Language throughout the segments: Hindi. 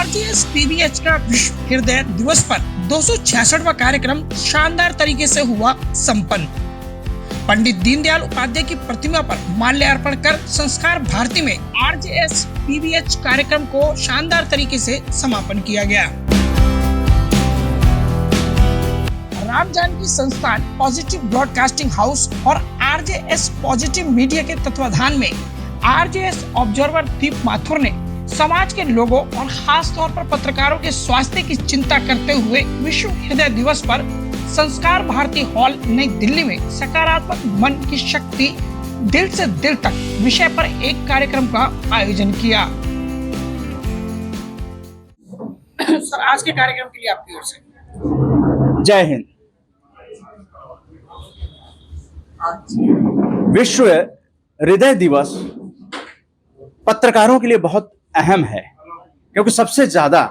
आरजेएस पीबीएच का विश्व हृदय दिवस पर 266वां कार्यक्रम शानदार तरीके से हुआ संपन्न। पंडित दीनदयाल उपाध्याय की प्रतिमा पर माल्यार्पण कर संस्कार भारती में आरजेएस पीबीएच कार्यक्रम को शानदार तरीके से समापन किया गया। राम जानकी संस्थान पॉजिटिव ब्रॉडकास्टिंग हाउस और आरजेएस पॉजिटिव मीडिया के तत्वाधान में आरजेएस ऑब्जर्वर दीप माथुर ने समाज के लोगों और खास तौर पर पत्रकारों के स्वास्थ्य की चिंता करते हुए विश्व हृदय दिवस पर संस्कार भारती हॉल नई दिल्ली में सकारात्मक मन की शक्ति दिल से दिल तक विषय पर एक कार्यक्रम का आयोजन किया। सर, आज के कार्यक्रम के लिए आपकी ओर से जय हिंद। विश्व हृदय दिवस पत्रकारों के लिए बहुत अहम है, क्योंकि सबसे ज्यादा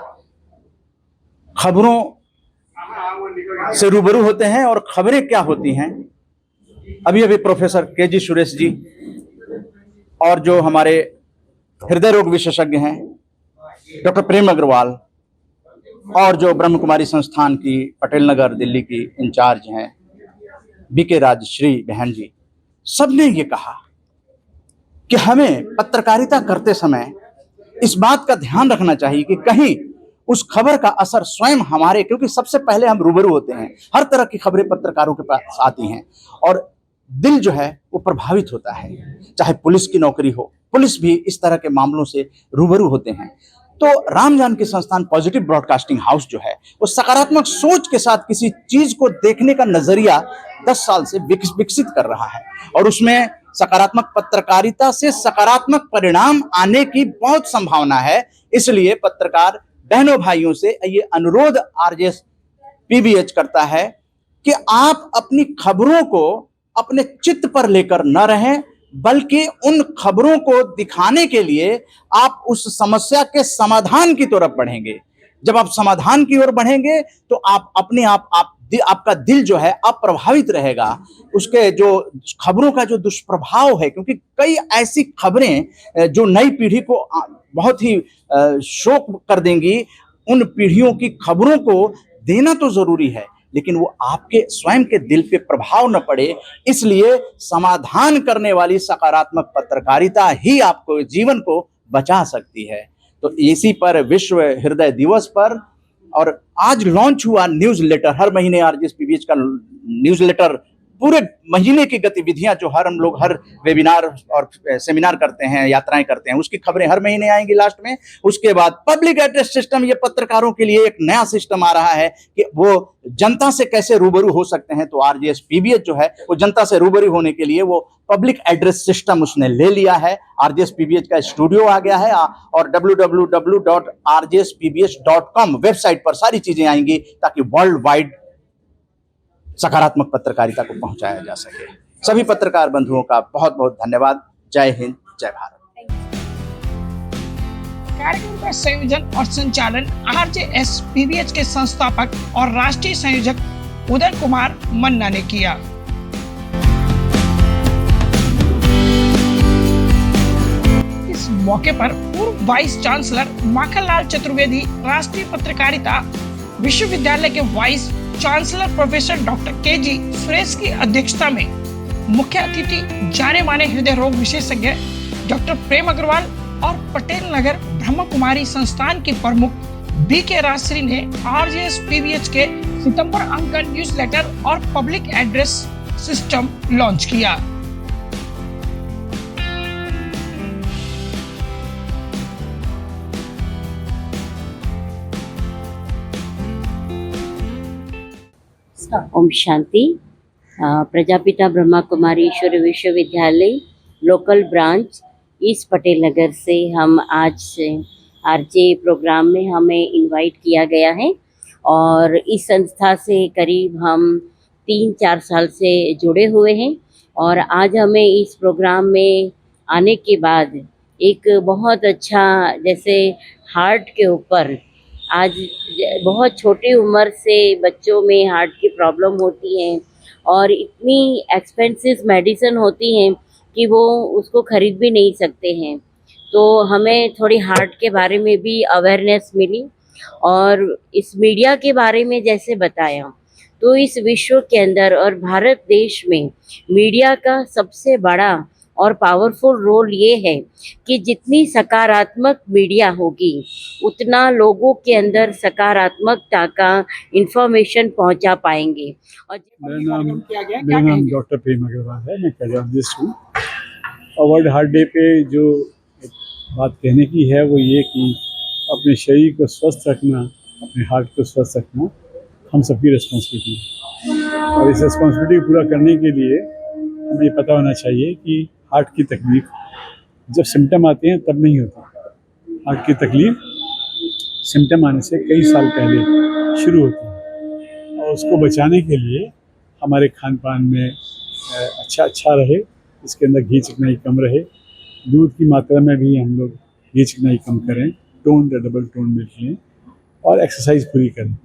खबरों से रूबरू होते हैं। और खबरें क्या होती हैं, अभी प्रोफेसर के.जी. सुरेश जी और जो हमारे हृदय रोग विशेषज्ञ हैं डॉक्टर प्रेम अग्रवाल और जो ब्रह्म कुमारी संस्थान की पटेल नगर दिल्ली की इंचार्ज हैं बीके राजश्री बहन जी, सबने ये कहा कि हमें पत्रकारिता करते समय इस बात का ध्यान रखना चाहिए कि कहीं उस खबर का असर स्वयं हमारे, क्योंकि सबसे पहले हम रूबरू होते हैं, हर तरह की खबरें पत्रकारों के पास आती हैं और दिल जो है वो प्रभावित होता है। चाहे पुलिस की नौकरी हो, पुलिस भी इस तरह के मामलों से रूबरू होते हैं। तो राम जानकी संस्थान पॉजिटिव ब्रॉडकास्टिंग हाउस जो है वो सकारात्मक सोच के साथ किसी चीज को देखने का नजरिया 10 साल से विकसित कर रहा है और उसमें सकारात्मक पत्रकारिता से सकारात्मक परिणाम आने की बहुत संभावना है। इसलिए पत्रकार बहनों भाइयों से ये अनुरोध आरजेएस पीबीएच करता है कि आप अपनी खबरों को अपने चित्त पर लेकर न रहें, बल्कि उन खबरों को दिखाने के लिए आप उस समस्या के समाधान की तरफ बढ़ेंगे। जब आप समाधान की ओर बढ़ेंगे तो आप अपने आपका दिल जो है अप्रभावित रहेगा। उसके जो खबरों का जो दुष्प्रभाव है, क्योंकि कई ऐसी खबरें जो नई पीढ़ी को बहुत ही शोक कर देंगी, उन पीढ़ियों की खबरों को देना तो जरूरी है, लेकिन वो आपके स्वयं के दिल पे प्रभाव न पड़े। इसलिए समाधान करने वाली सकारात्मक पत्रकारिता ही आपको जीवन को बचा सकती है। तो इसी पर विश्व हृदय दिवस पर और आज लॉन्च हुआ न्यूज़लेटर, हर महीने आरजेएस पीबीएच का न्यूज़लेटर, पूरे महीने की गतिविधियां जो हम लोग हर वेबिनार और सेमिनार करते हैं, यात्राएं करते हैं, उसकी खबरें हर महीने आएंगी लास्ट में। उसके बाद पब्लिक एड्रेस सिस्टम, ये पत्रकारों के लिए एक नया सिस्टम आ रहा है कि वो जनता से कैसे रूबरू हो सकते हैं। तो आरजेएस पीबीएच जो है वो जनता से रूबरू होने के लिए वो पब्लिक एड्रेस सिस्टम उसने ले लिया है। आरजेएस पीबीएच का स्टूडियो आ गया है और www.rjspbh.com वेबसाइट पर सारी चीजें आएंगी ताकि वर्ल्ड वाइड सकारात्मक पत्रकारिता को पहुंचाया जा सके। सभी पत्रकार बंधुओं का बहुत बहुत धन्यवाद। जय हिंद, जय भारत। कार्यक्रम का संयोजन और संचालन आरजेएस पीबीएच के संस्थापक और राष्ट्रीय संयोजक उदय कुमार मन्ना ने किया। इस मौके पर पूर्व वाइस चांसलर माखनलाल चतुर्वेदी, राष्ट्रीय पत्रकारिता विश्वविद्यालय के वाइस चांसलर प्रोफेसर डॉक्टर के.जी. सुरेश की अध्यक्षता में मुख्य अतिथि जाने माने हृदय रोग विशेषज्ञ डॉक्टर प्रेम अग्रवाल और पटेल नगर ब्रह्म कुमारी संस्थान की प्रमुख बीके राजश्री ने आरजेएस पीबीएच के सितंबर अंक का न्यूज़लेटर और पब्लिक एड्रेस सिस्टम लॉन्च किया। ओम शांति। प्रजापिता ब्रह्मा कुमारी ईश्वरी विश्वविद्यालय local branch east Patel Nagar से हम आज से आरजे प्रोग्राम में हमें इनवाइट किया गया है और इस संस्था से करीब हम 3-4 साल से जुड़े हुए हैं और आज हमें इस प्रोग्राम में आने के बाद एक बहुत अच्छा, जैसे हार्ट के ऊपर आज बहुत छोटी उम्र से बच्चों में हार्ट की प्रॉब्लम होती है और इतनी एक्सपेंसिव मेडिसिन होती हैं कि वो उसको ख़रीद भी नहीं सकते हैं। तो हमें थोड़ी हार्ट के बारे में भी अवेयरनेस मिली। और इस मीडिया के बारे में जैसे बताया, तो इस विश्व के अंदर और भारत देश में मीडिया का सबसे बड़ा और पावरफुल रोल ये है कि जितनी सकारात्मक मीडिया होगी उतना लोगों के अंदर सकारात्मकता का इंफॉर्मेशन पहुंचा पाएंगे। और मेरा नाम डॉक्टर प्रेम अग्रवाल है, मैं कार्डियोलॉजिस्ट हूँ। और वर्ल्ड हार्ट डे पे जो एक बात कहने की है वो ये कि अपने शरीर को स्वस्थ रखना, अपने हार्ट को स्वस्थ रखना हम सबकी रिस्पॉन्सिबिलिटी है। और इस रिस्पॉन्सिबिलिटी को पूरा करने के लिए हमें पता होना चाहिए कि हार्ट की तकलीफ जब सिम्टम आते हैं तब नहीं होती। हार्ट की तकलीफ सिम्टम आने से कई साल पहले शुरू होती है। और उसको बचाने के लिए हमारे खान पान में अच्छा रहे, इसके अंदर घी चिकनाई कम रहे, दूध की मात्रा में भी हम लोग घी चिकनाई कम करें, टोन या डबल टोन मिल्क लें और एक्सरसाइज पूरी करें,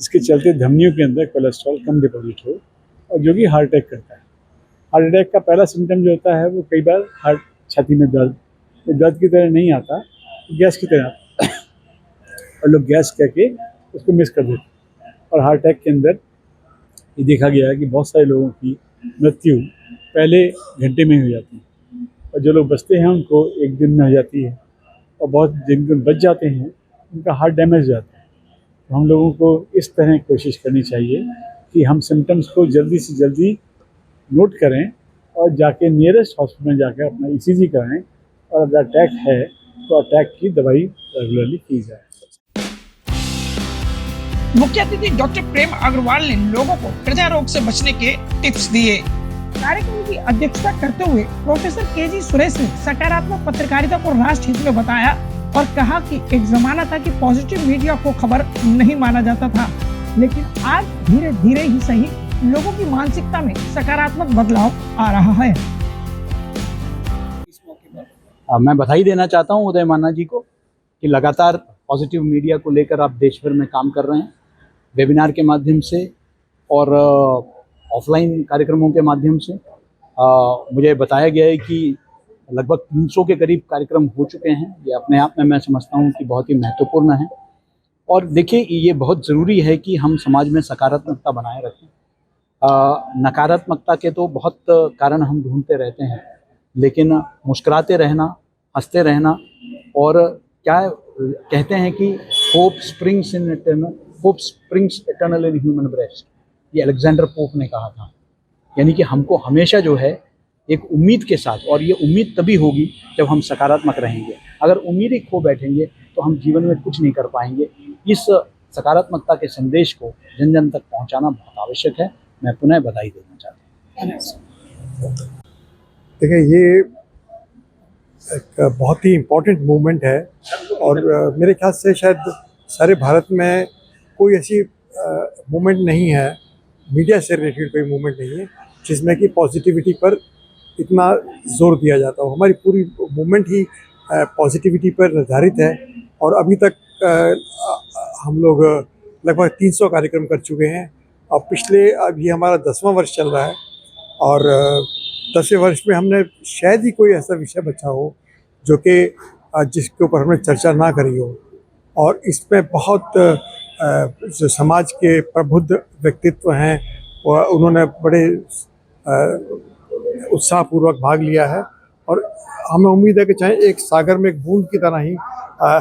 इसके चलते धमनियों के अंदर कोलेस्ट्रॉल कम डिपॉजिट हो और जो कि हार्ट अटैक करता है। हार्ट अटैक का पहला सिम्टम जो होता है वो कई बार हार्ट छाती में दर्द, ये दर्द की तरह नहीं आता, गैस की तरह आता और लोग गैस कह के उसको मिस कर देते। और हार्ट अटैक के अंदर ये देखा गया है कि बहुत सारे लोगों की मृत्यु पहले घंटे में हो जाती है और जो लोग बचते हैं उनको एक दिन में हो जाती है और बहुत जिन बच जाते हैं उनका हार्ट डैमेज हो जाता है। तो हम लोगों को इस तरह कोशिश करनी चाहिए कि हम सिम्टम्स को जल्दी से जल्दी नोट करें और जाके नियरेस्ट हॉस्पिटल में जाकर अपना ECG कराएं और अगर अटैक है तो अटैक की दवाई रेगुलरली की जाए। मुख्य अतिथि डॉक्टर प्रेम अग्रवाल ने लोगों को हृदय रोग से बचने के टिप्स दिए। कार्यक्रम की अध्यक्षता करते हुए प्रोफेसर KG सुरेश ने सकारात्मक पत्रकारिता को राष्ट्र हित में बताया और कहा कि एक जमाना था कि पॉजिटिव मीडिया को खबर नहीं माना जाता था, लेकिन आज धीरे धीरे ही सही लोगों की मानसिकता में सकारात्मक बदलाव आ रहा है। मैं बधाई देना चाहता हूं उदय मान्ना जी को कि लगातार पॉजिटिव मीडिया को लेकर आप देश भर में काम कर रहे हैं, वेबिनार के माध्यम से और ऑफलाइन कार्यक्रमों के माध्यम से। मुझे बताया गया है कि लगभग 300 के करीब कार्यक्रम हो चुके हैं। ये अपने आप में मैं समझता हूँ कि बहुत ही महत्वपूर्ण है। और देखिए, ये बहुत ज़रूरी है कि हम समाज में सकारात्मकता बनाए रखें। नकारात्मकता के तो बहुत कारण हम ढूंढते रहते हैं, लेकिन मुस्कुराते रहना, हंसते रहना और क्या कहते हैं कि hope springs eternal in human breast, ये अलेक्जेंडर पोप ने कहा था। यानी कि हमको हमेशा जो है एक उम्मीद के साथ, और ये उम्मीद तभी होगी जब हम सकारात्मक रहेंगे। अगर उम्मीद ही खो बैठेंगे तो हम जीवन में कुछ नहीं कर पाएंगे। इस सकारात्मकता के संदेश को जन जन तक पहुंचाना बहुत आवश्यक है। मैं पुनः बधाई देना चाहता हूँ। देखिए, ये एक बहुत ही इम्पोर्टेंट मूवमेंट है और मेरे ख्याल से शायद सारे भारत में कोई ऐसी मूवमेंट नहीं है, मीडिया से रिलेटेड कोई मूवमेंट नहीं है जिसमें कि पॉजिटिविटी पर इतना जोर दिया जाता हो। हमारी पूरी मूवमेंट ही पॉजिटिविटी पर निर्धारित है और अभी तक हम लोग लगभग 300 कार्यक्रम कर चुके हैं और पिछले अभी हमारा 10वां वर्ष चल रहा है और 10वें वर्ष में हमने शायद ही कोई ऐसा विषय बचा हो जो कि जिसके ऊपर हमने चर्चा ना करी हो। और इसमें बहुत जो समाज के प्रबुद्ध व्यक्तित्व हैं उन्होंने बड़े उत्साहपूर्वक भाग लिया है और हमें उम्मीद है कि चाहे एक सागर में एक बूंद की तरह ही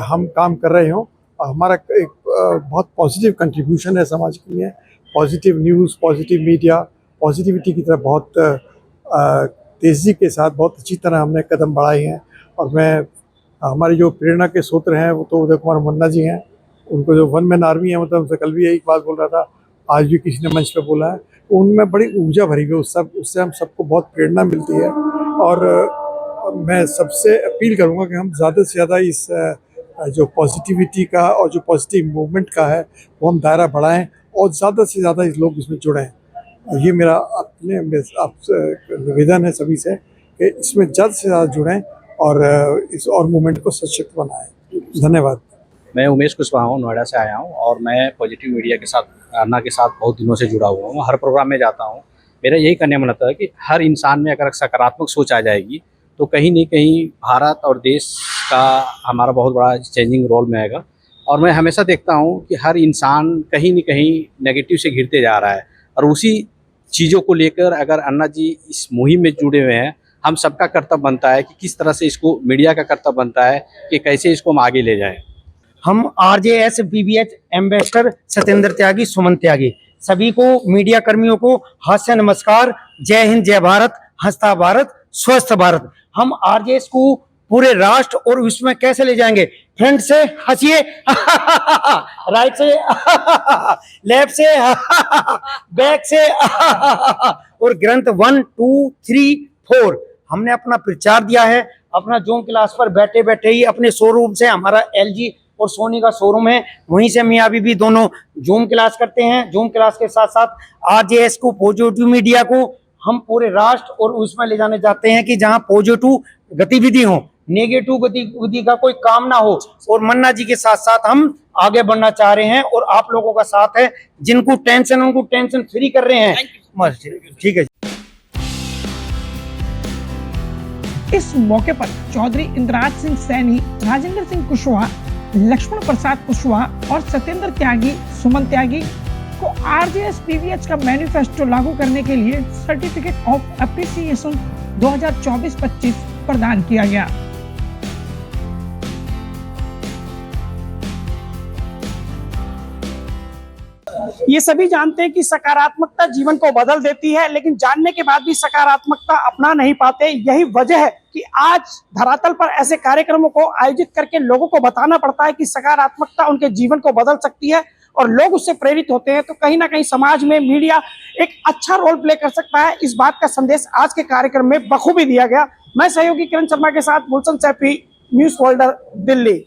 हम काम कर रहे हों। हमारा एक बहुत पॉजिटिव कंट्रीब्यूशन है समाज के लिए। Positive news, positive media, positivity की तरफ बहुत तेज़ी के साथ बहुत अच्छी तरह हमने कदम बढ़ाए हैं। और मैं हमारे जो प्रेरणा के सूत्र हैं वो तो उदय कुमार मन्ना जी हैं। उनको जो वन मैन आर्मी है, मतलब उनसे कल भी यही बात बोल रहा था, आज भी किसी ने मंच पे बोला है, उनमें बड़ी ऊर्जा भरी हुई उससे हम सबको बहुत प्रेरणा मिलती है। और मैं सबसे अपील करूँगा कि हम ज़्यादा से ज़्यादा इस जो पॉजिटिविटी का और जो पॉजिटिव मूवमेंट का है वो हम दायरा बढ़ाएं और ज़्यादा से ज़्यादा लोग इसमें जुड़ें। ये मेरा अपने आपसे निवेदन है सभी से कि इसमें ज़्यादा से ज़्यादा जुड़ें और इस और मूवमेंट को सशक्त बनाएं। धन्यवाद। मैं उमेश कुशवाहा हूँ, नोएडा से आया हूँ और मैं पॉजिटिव मीडिया के साथ, अन्ना के साथ बहुत दिनों से जुड़ा हुआ हूँ। हर प्रोग्राम में जाता हूँ। मेरा यही कहने मन होता है कि हर इंसान में अगर सकारात्मक सोच आ जाएगी तो कहीं नहीं कहीं भारत और देश का हमारा बहुत बड़ा चेंजिंग रोल में आएगा। और मैं हमेशा देखता हूँ कि हर इंसान कहीं न कहीं नेगेटिव से घिरते जा रहा है, और उसी चीज़ों को लेकर अगर अन्ना जी इस मुहिम में जुड़े हुए हैं, हम सबका कर्तव्य बनता है कि किस तरह से इसको, मीडिया का कर्तव्य बनता है कि कैसे इसको हम आगे ले जाएं। हम RJS BBH एम्बेसडर सत्येंद्र त्यागी, सुमन त्यागी, सभी को, मीडिया कर्मियों को हास्य नमस्कार। जय हिंद, जय भारत, हंसता भारत, स्वस्थ भारत। हम RJS को पूरे राष्ट्र और विश्व में कैसे ले जाएंगे? फ्रंट से हंसिए, राइट से, लेफ्ट से, बैक से, और ग्रंथ 1 2 3 4 हमने अपना प्रचार दिया है। अपना जूम क्लास पर बैठे बैठे ही अपने शोरूम से, हमारा LG और सोनी का शोरूम है, वहीं से मियाँ बीबी दोनों जूम क्लास करते हैं। जूम क्लास के साथ साथ RJS को, पॉजिटिव मीडिया को हम पूरे राष्ट्र और उसमें ले जाने जाते हैं कि जहां पॉजिटिव गतिविधि हो, नेगेटिव गतिविधि का कोई काम ना हो। और मन्ना जी के साथ साथ हम आगे बढ़ना चाह रहे हैं और आप लोगों का साथ है। जिनको टेंशन, उनको टेंशन फ्री कर रहे हैं। ठीक है। इस मौके पर चौधरी इंद्राज सिंह सैनी, राजेंद्र सिंह कुशवाहा, लक्ष्मण प्रसाद कुशवाहा और सत्येंद्र त्यागी, सुमन त्यागी को RJS BBH का मैनिफेस्टो लागू करने के लिए सर्टिफिकेट ऑफ अप्रिसिएशन 2024-25 प्रदान किया गया। ये सभी जानते हैं कि सकारात्मकता जीवन को बदल देती है, लेकिन जानने के बाद भी सकारात्मकता अपना नहीं पाते। यही वजह है कि आज धरातल पर ऐसे कार्यक्रमों को आयोजित करके लोगों को बताना पड़ता है कि सकारात्मकता उनके जीवन को बदल सकती है और लोग उससे प्रेरित होते हैं। तो कहीं ना कहीं समाज में मीडिया एक अच्छा रोल प्ले कर सकता है। इस बात का संदेश आज के कार्यक्रम में बखूबी दिया गया। मैं सहयोगी किरण शर्मा के साथ गुलशन सैफी, न्यूज़ फोल्डर, दिल्ली।